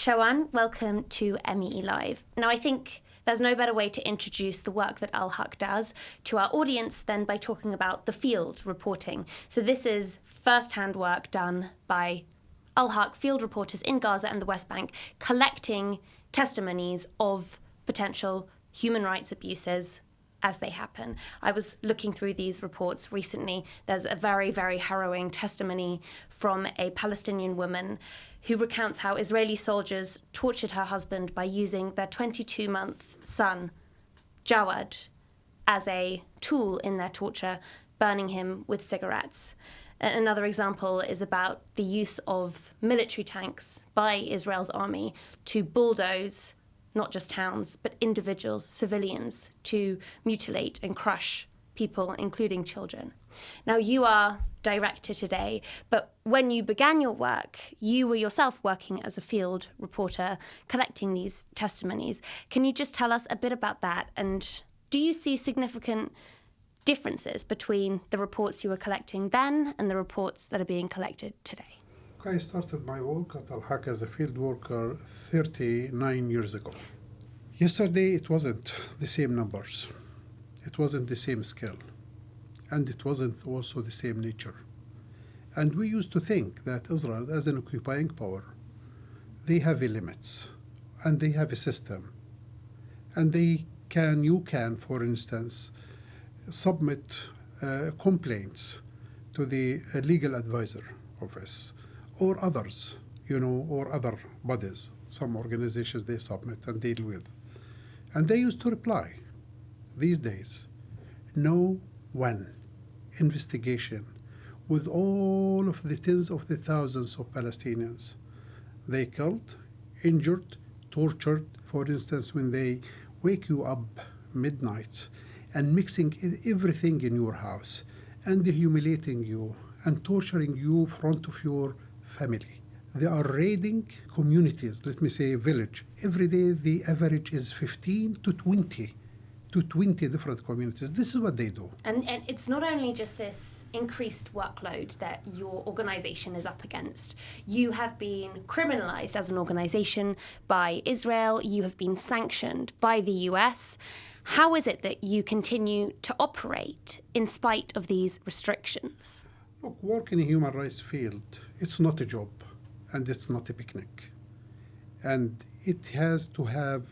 Shawan, welcome to MEE Live. Now, I think there's no better way to introduce the work that Al-Haq does to our audience than by talking about the field reporting. So this is first-hand work done by Al-Haq field reporters in Gaza and the West Bank, collecting testimonies of potential human rights abuses as they happen. I was looking through these reports recently. There's a very, very harrowing testimony from a Palestinian woman who recounts how Israeli soldiers tortured her husband by using their 22-month son, Jawad, as a tool in their torture, burning him with cigarettes. Another example is about the use of military tanks by Israel's army to bulldoze not just towns, but individuals, civilians, to mutilate and crush people, including children. Now, you are director today, but when you began your work, you were yourself working as a field reporter, collecting these testimonies. Can you just tell us a bit about that? And do you see significant differences between the reports you were collecting then and the reports that are being collected today? I started my work at Al-Haq as a field worker 39 years ago. Yesterday, it wasn't the same numbers. It wasn't the same scale. And it wasn't also the same nature. And we used to think that Israel, as an occupying power, they have limits and they have a system. And you can, for instance, submit complaints to the legal advisor office or others, or other bodies. Some organizations they submit and deal with. And they used to reply. These days, no one investigation with all of the tens of the thousands of Palestinians they killed, injured, tortured. For instance, when they wake you up midnight and mixing everything in your house and humiliating you and torturing you in front of your family. They are raiding communities, let me say a village. Every day the average is 15 to 20 different communities. This is what they do. And it's not only just this increased workload that your organization is up against. You have been criminalized as an organization by Israel. You have been sanctioned by the US. How is it that you continue to operate in spite of these restrictions? Look, work in a human rights field, it's not a job and it's not a picnic. And it has to have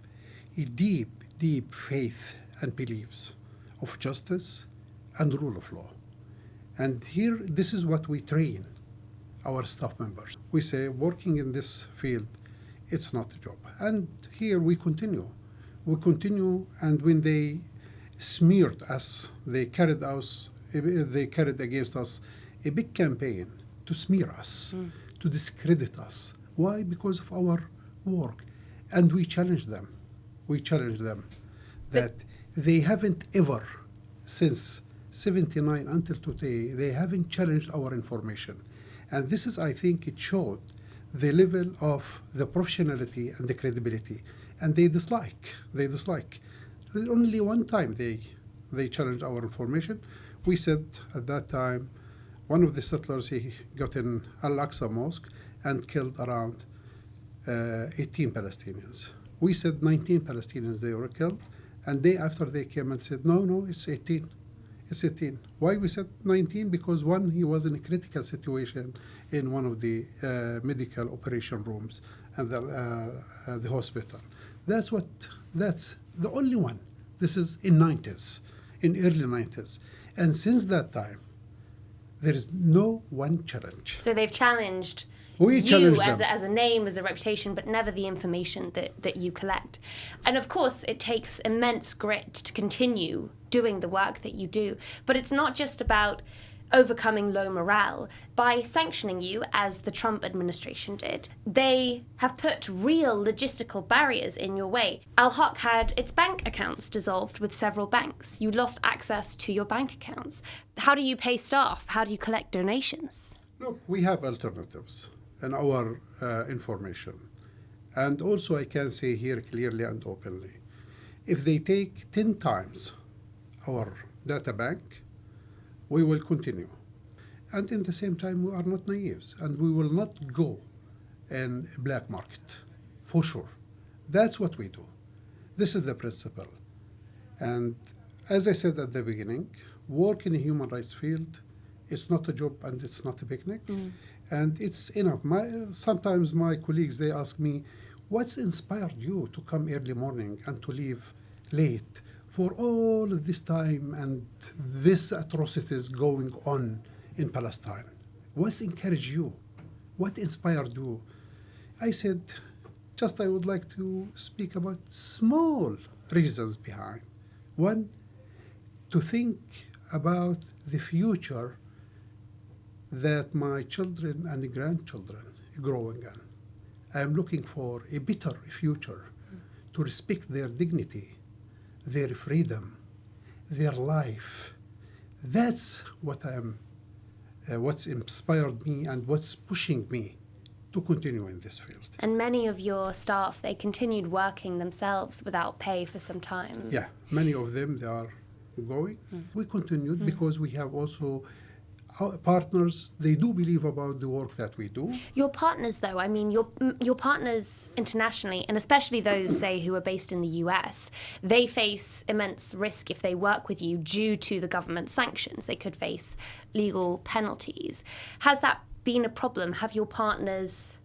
a deep, deep faith and beliefs of justice and rule of law. And here, this is what we train our staff members. We say, working in this field, it's not a job. And here we continue. We continue, and when they smeared us, they carried against us a big campaign to smear us, to discredit us. Why? Because of our work. And we challenge them. That they haven't ever, since 79 until today, they haven't challenged our information. And this is, I think, it showed the level of the professionality and the credibility. And they dislike. Only one time they challenged our information. We said at that time, one of the settlers, he got in Al-Aqsa Mosque and killed around 18 Palestinians. We said 19 Palestinians they were killed, and day after they came and said, no, it's 18. It's 18. Why we said 19? Because one, he was in a critical situation in one of the medical operation rooms and the hospital. That's the only one. This is in early 90s. And since that time, there is no one challenge. So they've challenged as a name, as a reputation, but never the information that you collect. And of course, it takes immense grit to continue doing the work that you do. But it's not just about overcoming low morale. By sanctioning you, as the Trump administration did, they have put real logistical barriers in your way. Al-Haq had its bank accounts dissolved with several banks. You lost access to your bank accounts. How do you pay staff? How do you collect donations? Look, we have alternatives in our information. And also I can say here clearly and openly, if they take 10 times our data bank, we will continue. And in the same time, we are not naive, and we will not go in black market for sure. That's what we do. This is the principle. And as I said at the beginning, work in a human rights field, it's not a job and it's not a picnic. And it's enough. Sometimes my colleagues, they ask me, what's inspired you to come early morning and to leave late for all of this time and this atrocities going on in Palestine? What's encouraged you? What inspired you? I said, just I would like to speak about small reasons behind. One, to think about the future that my children and grandchildren are growing in. I am looking for a better future to respect their dignity, their freedom, their life. That's what what's inspired me and what's pushing me to continue in this field. And many of your staff, they continued working themselves without pay for some time. Yeah, many of them, they are going. We continued because we have also our partners, they do believe about the work that we do. Your partners, though, I mean, your partners internationally, and especially those, say, who are based in the US, they face immense risk if they work with you due to the government sanctions. They could face legal penalties. Has that been a problem? Have your partners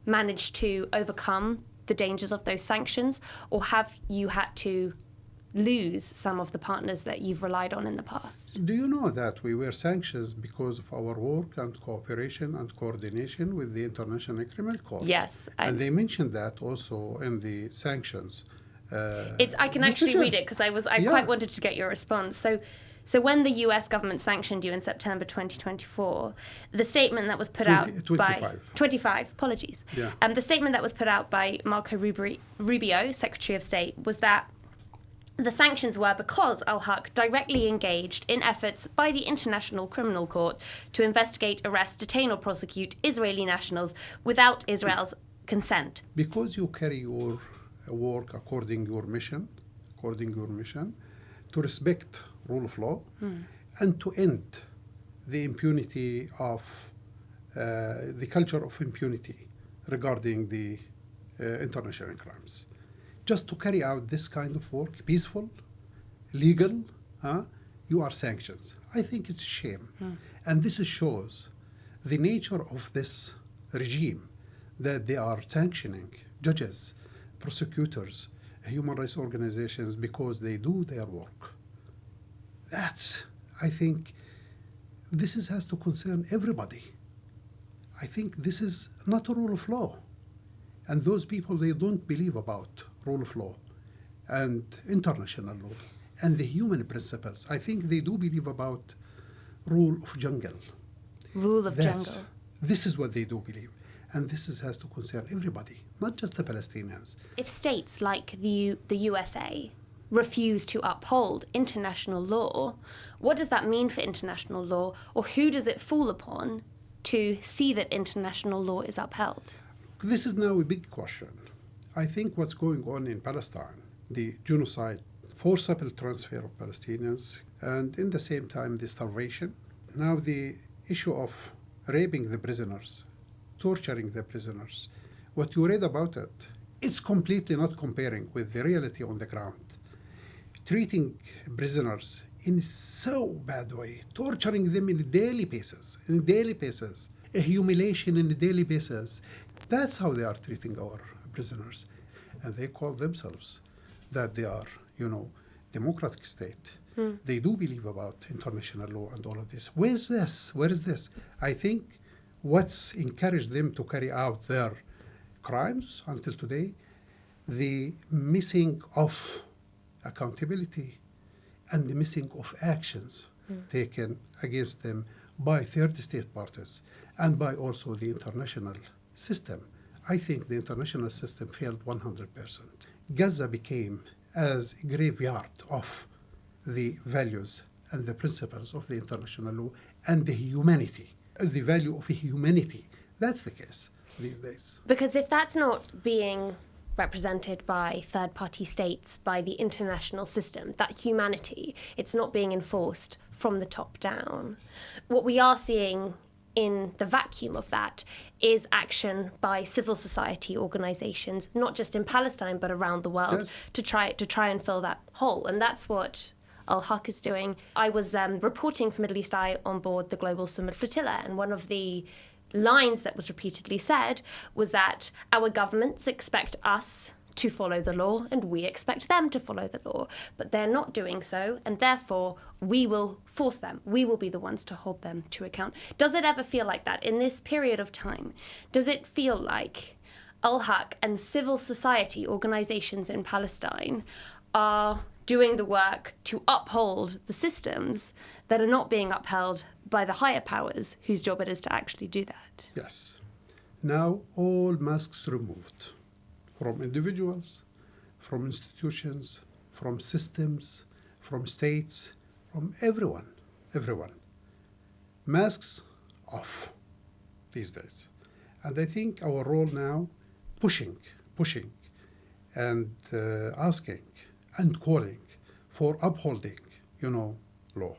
managed to overcome the dangers of those sanctions, or have you had to lose some of the partners that you've relied on in the past? Do you know that we were sanctioned because of our work and cooperation and coordination with the International Criminal Court? Yes. And they mentioned that also in the sanctions. I can actually read it because I quite wanted to get your response. So when the US government sanctioned you in September 2024, the statement that was put out by 25, apologies. Yeah. The statement that was put out by Marco Rubio, Secretary of State, was that the sanctions were because Al-Haq directly engaged in efforts by the International Criminal Court to investigate, arrest, detain or prosecute Israeli nationals without Israel's consent. Because you carry your work according your mission, to respect rule of law and to end the impunity of the culture of impunity regarding the international crimes. Just to carry out this kind of work, peaceful, legal, you are sanctioned. I think it's a shame. And this shows the nature of this regime, that they are sanctioning judges, prosecutors, human rights organizations because they do their work. I think this has to concern everybody. I think this is not a rule of law. And those people, they don't believe about rule of law and international law and the human principles. I think they do believe about rule of jungle. Rule of jungle. This is what they do believe. And this has to concern everybody, not just the Palestinians. If states like the USA refuse to uphold international law, what does that mean for international law, or who does it fall upon to see that international law is upheld? This is now a big question. I think what's going on in Palestine, the genocide, forcible transfer of Palestinians, and in the same time the starvation. Now the issue of raping the prisoners, torturing the prisoners. What you read about it, it's completely not comparing with the reality on the ground. Treating prisoners in so bad way, torturing them in daily basis, a humiliation in a daily basis. That's how they are treating our prisoners. And they call themselves that they are, democratic state. They do believe about international law and all of this. Where is this? I think what's encouraged them to carry out their crimes until today, the missing of accountability and the missing of actions taken against them by third state parties and by also the international system. I think the international system failed 100%. Gaza became as a graveyard of the values and the principles of the international law and the humanity, the value of humanity. That's the case these days. Because if that's not being represented by third-party states, by the international system, that humanity, it's not being enforced from the top down. What we are seeing in the vacuum of that is action by civil society organizations, not just in Palestine but around the world, Yes. to try and fill that hole. And that's what Al-Haq is doing. I was reporting for Middle East Eye on board the Global Summit Flotilla, and one of the lines that was repeatedly said was that our governments expect us to follow the law and we expect them to follow the law, but they're not doing so, and therefore we will force them. We will be the ones to hold them to account. Does it ever feel like that in this period of time? Does it feel like Al-Haq and civil society organizations in Palestine are doing the work to uphold the systems that are not being upheld by the higher powers whose job it is to actually do that? Yes. Now all masks removed from individuals, from institutions, from systems, from states, from everyone. Masks off these days. And I think our role now, pushing, and asking and calling for upholding, law.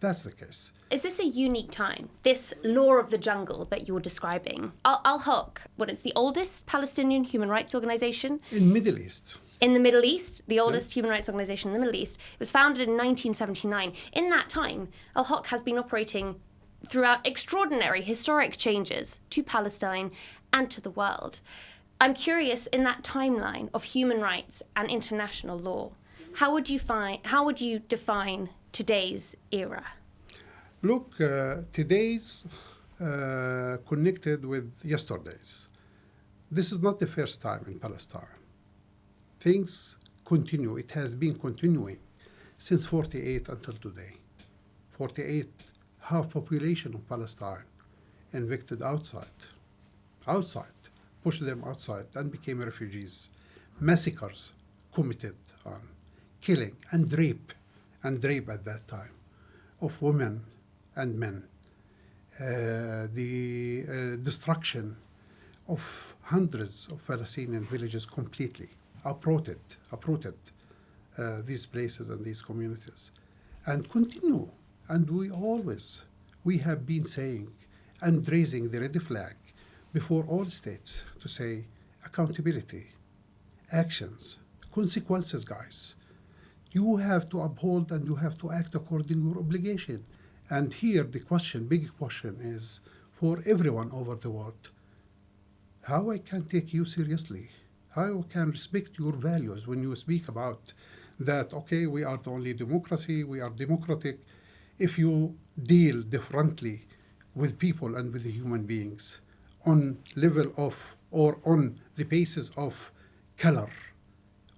That's the case. Is this a unique time, this law of the jungle that you're describing? Al-Haq, it's the oldest Palestinian human rights organization In Middle East. in the Middle East, the oldest human rights organization in the Middle East. It was founded in 1979. In that time, Al-Haq has been operating throughout extraordinary historic changes to Palestine and to the world. I'm curious, in that timeline of human rights and international law, how would you define today's era? Look, today's connected with yesterday's. This is not the first time in Palestine. Things continue. It has been continuing since 48 until today. 48, half population of Palestine evicted outside, pushed them outside and became refugees. Massacres committed on killing and rape at that time of women and men. The destruction of hundreds of Palestinian villages completely, uprooted these places and these communities, and continue. And we have been saying and raising the red flag before all states to say accountability, actions, consequences, guys. You have to uphold and you have to act according to your obligation. And here the big question is for everyone over the world, how I can take you seriously? How I can respect your values when you speak about that, okay, we are the only democracy, we are democratic. If you deal differently with people and with the human beings on level of or on the basis of color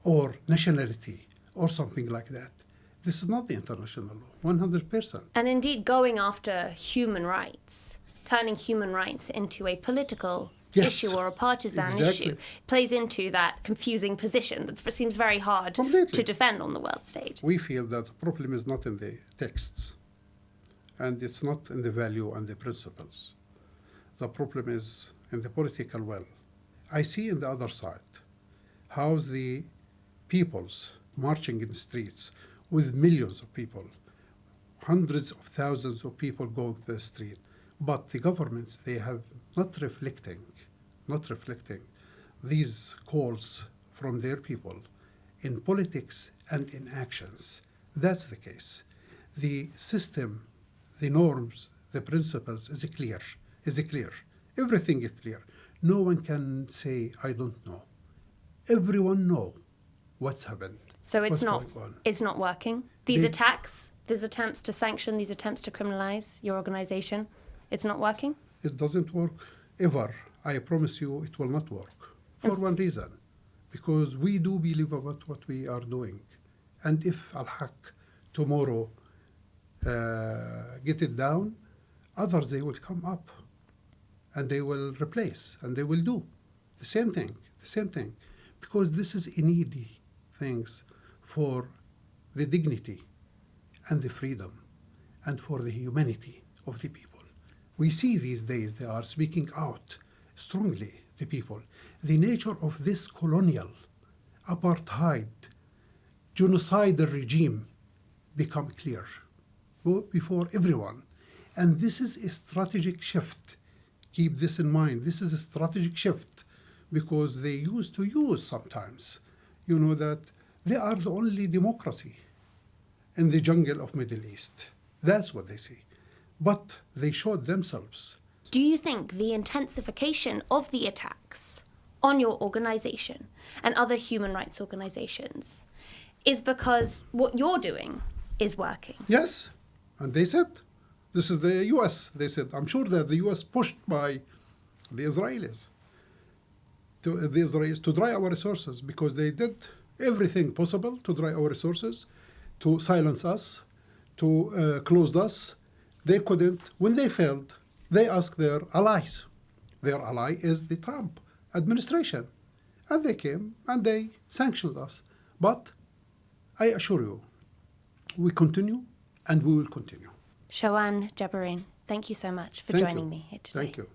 or nationality or something like that, this is not the international law, 100%. And indeed, going after human rights, turning human rights into a political issue or a partisan issue, plays into that confusing position that seems very hard to defend on the world stage. We feel that the problem is not in the texts, and it's not in the value and the principles. The problem is in the political will. I see in the other side how's the peoples marching in the streets with millions of people, hundreds of thousands of people going to the street. But the governments, they have not reflecting these calls from their people in politics and in actions. That's the case. The system, the norms, the principles is clear. Everything is clear. No one can say, I don't know. Everyone know what's happened. So it's not working. These attacks, these attempts to sanction, these attempts to criminalize your organization, it's not working? It doesn't work ever. I promise you it will not work. For one reason. Because we do believe about what we are doing. And if Al-Haq tomorrow get it down, others, they will come up and they will replace and they will do the same thing. Because this is a needy things for the dignity and the freedom and for the humanity of the people. We see these days they are speaking out strongly, the people. The nature of this colonial, apartheid, genocidal regime become clear before everyone. And this is a strategic shift. Keep this in mind. This is a strategic shift because they used to use sometimes, that they are the only democracy in the jungle of Middle East. That's what they see. But they showed themselves. Do you think the intensification of the attacks on your organization and other human rights organizations is because what you're doing is working? Yes. And they said, this is the US. They said, I'm sure that the US pushed by the Israelis to dry our resources because they did everything possible to dry our resources, to silence us, to close us. They couldn't. When they failed, they asked their allies. Their ally is the Trump administration. And they came and they sanctioned us. But I assure you, we continue and we will continue. Shawan Jabarin, thank you so much for joining me here today. Thank you.